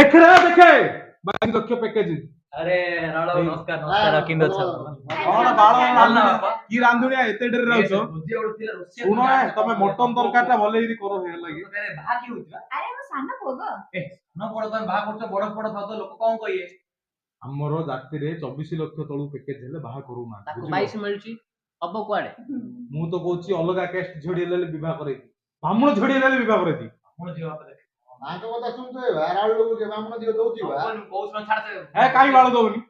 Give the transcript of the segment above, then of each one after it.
देख रहे हो देखे बाकी रखियो पैकेज अरे राणा नमस्कार नमस्कार किंद छ कौन बाळ रांधुनिया की रांधुनिया एते डेर रहउछो सुनो तमे मटन तरकारीटा भले करो हे लागि अरे भा की होती अरे वो साना होगा ए न बड़ तमे भा करछ बड़ बड़ था तो लोक कोन कहिए हमरो जाति रे 24 लाख तळु पैकेज हेले बाहा करू ना ताको 22 मिलची अब कुआडे मु तो कहूची अलगा कास्ट झोडी ले विवाह करे ब्राह्मण झोडी ले विवाह करे ब्राह्मण जीवा पे आको କଥା ଶୁଣୁଛ ବାରାଳ ଲୋକ के ब्राह्मण दियो दउची बा अपन बहुत में छाड़ से ए काई बाळ दउनी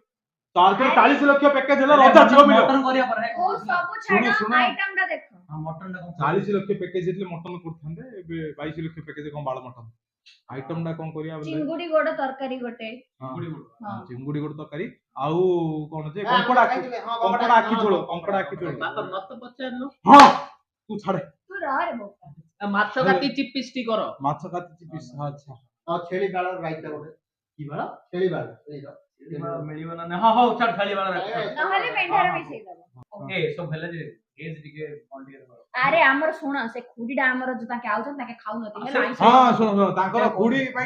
तार के 40 लाख पैकेज हेले रजा जीव मिलो मटन करिया पर है वो सब छाड़ो सुनो। आइटम दा देखो हां मटन दा 40 लाख पैकेज हेले मटन करथांदे एबे 22 लाख पैकेज कोन बाळ मटन आइटम डा कोन करिया बोले चिंगुडी गोड़ तरकारी गोटे हां चिंगुडी गोड तकारी आउ कोन जे कंकड़ा आखी झोल बाप मत पचार नो हां तू छाड़े तू रह रे बोका माछ काटी चिपिस्टी करो माछ काटी पिस अच्छा आ छेली बाळ राइता गोटे की बाळ छेली बाळ मिलियो ना हां हां छाड़ छाड़ी वाला नहले मेंढार मिसै दबो ए सब भेले जे गेज टिके कॉन्टियर करो अरे हमर सुन से खुडीडा हमर जो ताके आउछन ताके खाउ नती हेला हां सुनो तांकर खुडी पई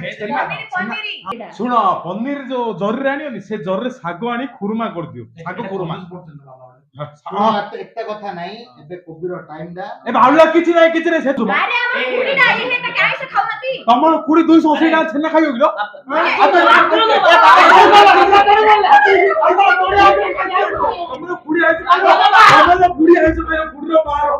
पनीर सुनो पनीर जो जरी राणी नि से जरी सागो आनी खुरमा कर दियो सागो खुरमा हां एकटा কথা নাই ଏବେ କୋବିର ଟାଇମ दा ए भावला किछि नै से तुम अरे हमर खुडीडा ये हे ताके आइसे खाउ नती तमर कुडी 280 टा छेना खाइयो गिलो तमर कुडी आइसे कुडी आइसे कुडी रो मारो